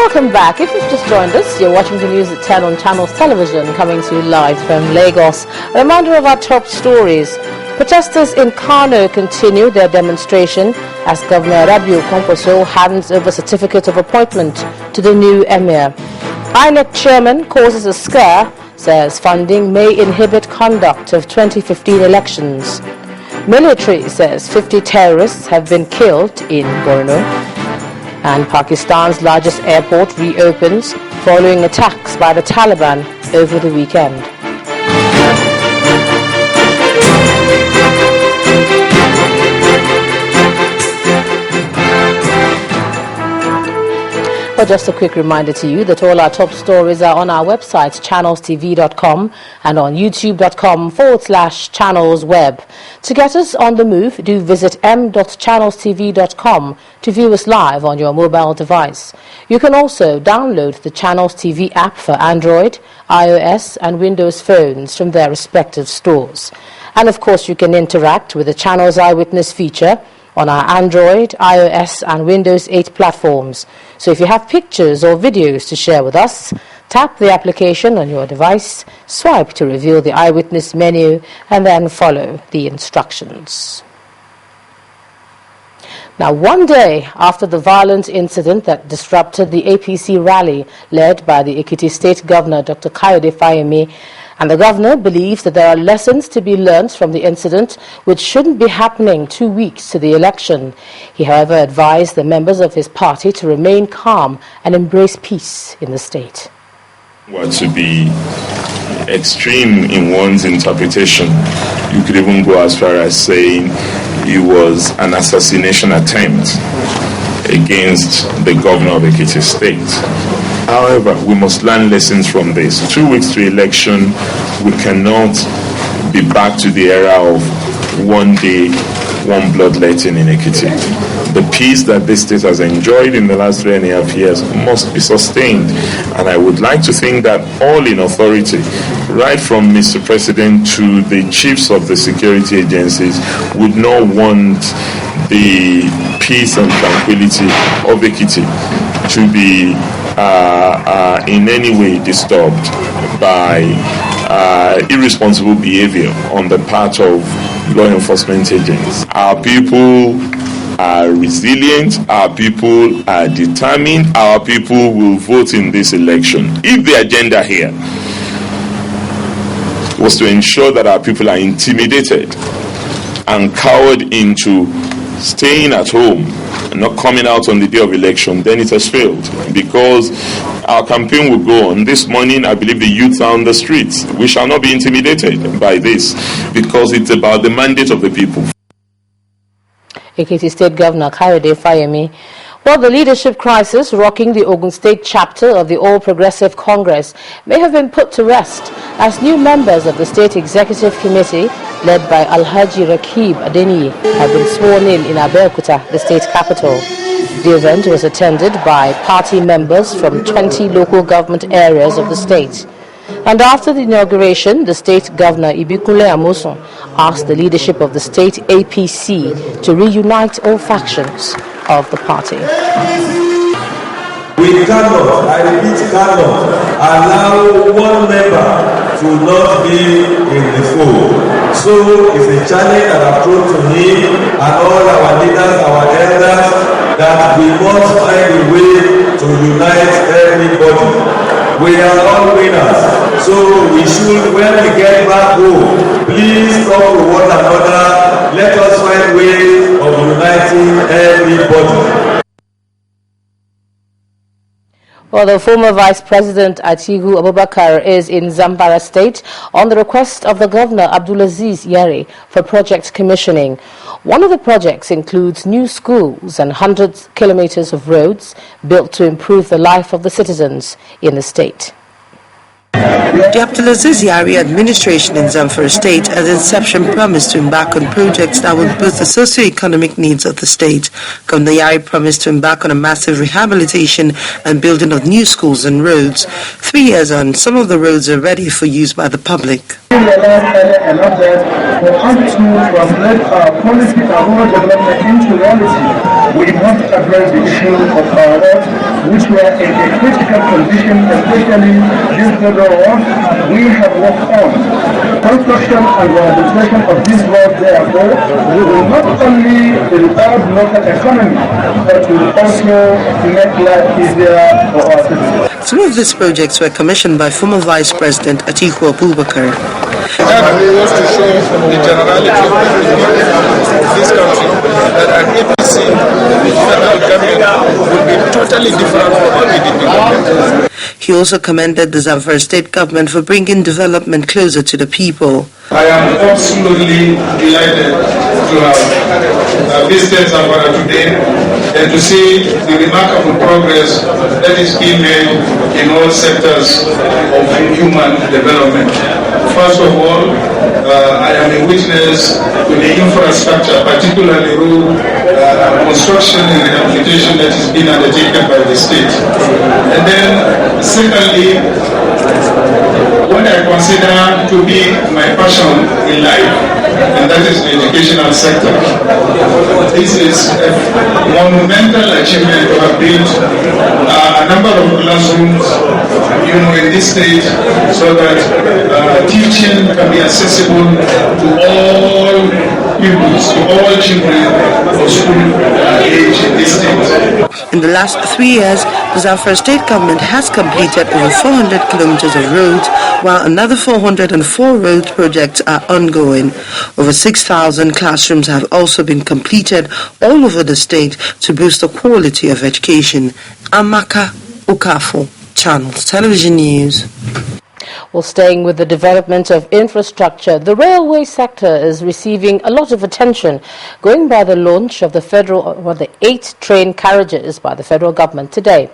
Welcome back. If you've just joined us, you're watching the news at 10 on Channels Television, coming to you live from Lagos. A reminder of our top stories. Protesters in Kano continue their demonstration as Governor Rabiu Kwankwaso hands over certificate of appointment to the new emir. INEC chairman causes a scare, says funding may inhibit conduct of 2015 elections. Military says 50 terrorists have been killed in Borno. And Pakistan's largest airport reopens following attacks by the Taliban over the weekend. Well, just a quick reminder to you that all our top stories are on our website, ChannelsTV.com, and on YouTube.com/channelsweb. To get us on the move, do visit m.channelstv.com to view us live on your mobile device. You can also download the Channels TV app for Android, iOS, and Windows phones from their respective stores. And of course, you can interact with the Channels Eyewitness feature on our Android, iOS, and Windows 8 platforms. So if you have pictures or videos to share with us, tap the application on your device, swipe to reveal the Eyewitness menu, and then follow the instructions. Now, one day after the violent incident that disrupted the APC rally led by the Ekiti State Governor, Dr. Kayode Fayemi, and the governor believes that there are lessons to be learned from the incident which shouldn't be happening 2 weeks to the election. He, however, advised the members of his party to remain calm and embrace peace in the state. Were to be extreme in one's interpretation, you could even go as far as saying it was an assassination attempt against the governor of Ekiti State. However, we must learn lessons from this. 2 weeks to election, we cannot be back to the era of one day, one bloodletting in Ekiti. The peace that this state has enjoyed in the last 3.5 years must be sustained. And I would like to think that all in authority, right from Mr. President to the chiefs of the security agencies, would not want the peace and tranquility of Ekiti to be in any way disturbed by irresponsible behavior on the part of law enforcement agents. Our people are resilient, our people are determined, our people will vote in this election. If the agenda here was to ensure that our people are intimidated and cowered into staying at home and not coming out on the day of election, then it has failed, because our campaign will go on. This morning, I believe the youth are on the streets. We shall not be intimidated by this, because it's about the mandate of the people. Ekiti State Governor Kayode Fayemi. Well, the leadership crisis rocking the Ogun State chapter of the All Progressive Congress may have been put to rest as new members of the State Executive Committee, led by Alhaji Rakib Adeniyi, have been sworn in Abeokuta, the state capital. The event was attended by party members from 20 local government areas of the state. And after the inauguration, the state governor, Ibikunle Amosun, asked the leadership of the state APC to reunite all factions of the party. We cannot, I repeat, cannot allow one member to not be in the fold. So it's a challenge that I brought to me and all our leaders, our elders, that we must find a way to unite everybody. We are all winners, so we should, when we get back home, please talk to one another. Let us find ways of uniting everybody. Well, the former Vice President Atiku Abubakar is in Zamfara State on the request of the Governor Abdulaziz Yari for project commissioning. One of the projects includes new schools and hundreds of kilometers of roads built to improve the life of the citizens in the state. The Abdulaziz Yari administration in Zamfara state at inception promised to embark on projects that would boost the socio-economic needs of the state. Governor Yari promised to embark on a massive rehabilitation and building of new schools and roads. 3 years on, some of the roads are ready for use by the public. We must address the issue of our roads, which were in a critical condition, especially this road we have worked on. Construction and rehabilitation of these roads, therefore, will not only revive local economy, but will also make life easier for our citizens. Some of these projects were commissioned by former Vice President Atiku Abubakar. That goes to show the generality of this country, that an APC federal government will be totally different from what we did before. He also commended the Zamfara state government for bringing development closer to the people. I am absolutely delighted to have visited Zamfara today and to see the remarkable progress that is being made in all sectors of human development. First of all, I am a witness to the infrastructure, particularly road construction and rehabilitation that is being undertaken by the state. And then, secondly, what I consider to be my passion in life, and that is the educational sector. This is a monumental achievement to have built a number of classrooms, in this state, so that teaching can be accessible to all pupils, to all children of school age in this state. In the last 3 years, the Zamfara state government has completed over 400 kilometers of roads, while another 404 road projects are ongoing. Over 6,000 classrooms have also been completed all over the state to boost the quality of education. Amaka Ukafo, Channels Television News. Well, staying with the development of infrastructure, the railway sector is receiving a lot of attention, going by the launch of the 8 train carriages by the federal government today.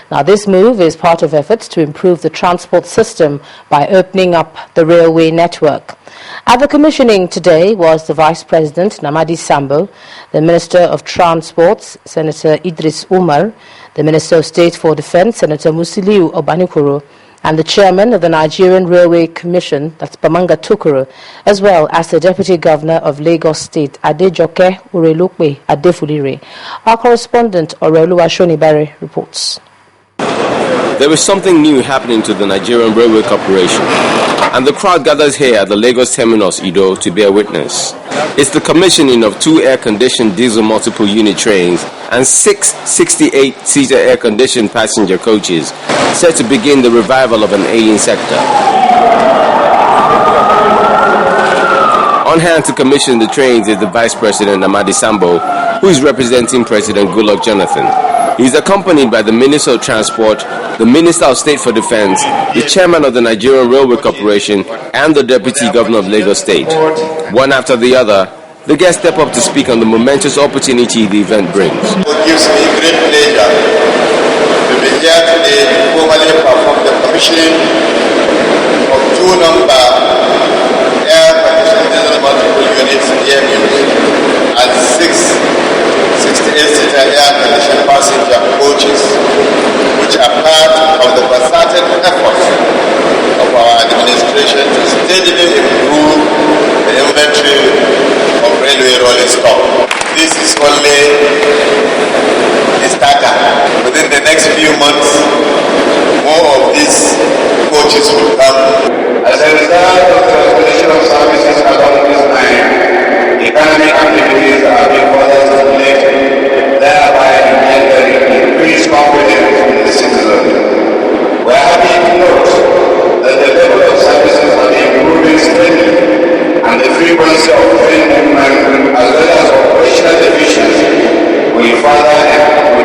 Now, this move is part of efforts to improve the transport system by opening up the railway network. At the commissioning today was the Vice President, Namadi Sambo, the Minister of Transport, Senator Idris Umar, the Minister of State for Defense, Senator Musiliu Obanikoro, and the Chairman of the Nigerian Railway Commission, that's Bamanga Tukuru, as well as the Deputy Governor of Lagos State, Adejoke Urelukwe Adefulire. Our correspondent, Oreoluwa Shonibare, reports. There is something new happening to the Nigerian Railway Corporation, and the crowd gathers here at the Lagos Terminus, Ido, to bear witness. It's the commissioning of 2 air-conditioned diesel multiple unit trains and 6 68-seater air-conditioned passenger coaches, set to begin the revival of an ailing sector. On hand to commission the trains is the Vice President Namadi Sambo, who is representing President Goodluck Jonathan. He is accompanied by the Minister of Transport, the Minister of State for Defense, the Chairman of the Nigerian Railway Corporation, and the Deputy Governor of Lagos State. One after the other, the guests step up to speak on the momentous opportunity the event brings. It gives me great pleasure to be here today to formally perform the commissioning of 2 number air-conditioned diesel multiple units and 6 68-seater air-conditioned passenger coaches, which are part of the concerted efforts of our administration to steadily improve the inventory of railway rolling stock. This is only the starter. Within the next few months, more of these coaches will come. As a result of the transposition of services along this line, economic activities are being further stimulated, thereby engendering increased confidence in the citizens. We are happy to note that the level of services are improving steadily, and the frequency of train movement as well as operational efficiency will further enhance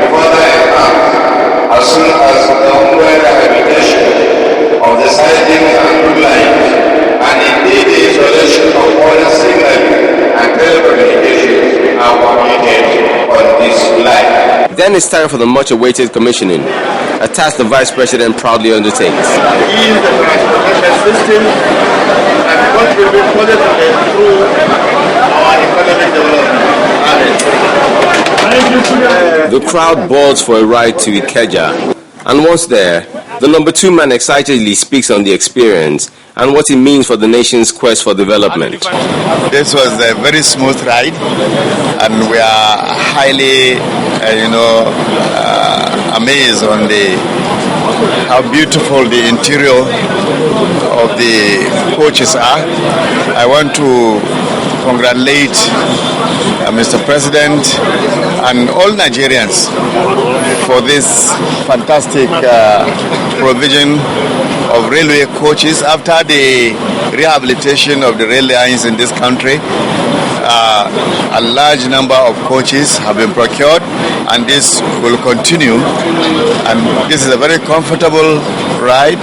as soon as the ongoing rehabilitation of the sidings and route lines Then it's time for the much-awaited commissioning, a task the Vice President proudly undertakes. Ease the transportation system and contribute positively through our economic development. The crowd boards for a ride to Ikeja, and once there, the number 2 man excitedly speaks on the experience and what it means for the nation's quest for development. This was a very smooth ride, and we are highly, amazed on how beautiful the interior of the coaches are. I want to congratulate Mr. President and all Nigerians for this fantastic provision of railway coaches after the rehabilitation of the rail lines in this country. A large number of coaches have been procured, and this will continue. And this is a very comfortable ride.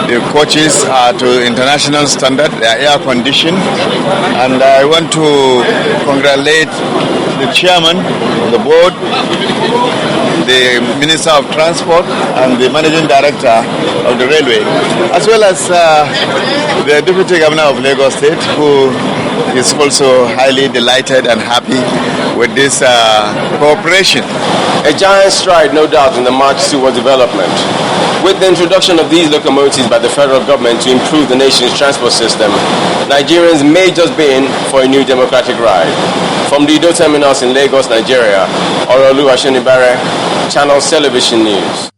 The coaches are to international standard. They are air conditioned, and I want to congratulate the chairman of the board, the Minister of Transport, and the Managing Director of the railway, as well as the Deputy Governor of Lagos State, who is also highly delighted and happy with this cooperation. A giant stride, no doubt, in the march towards development. With the introduction of these locomotives by the federal government to improve the nation's transport system, Nigerians may just be in for a new democratic ride. From the Ido terminals in Lagos, Nigeria, Orolu Ashenibare, Channels Television News.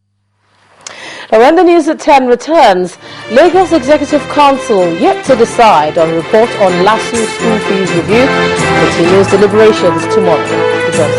And when the news at 10 returns, Lagos Executive Council yet to decide on report on LASU school fees review. Continues deliberations tomorrow. Because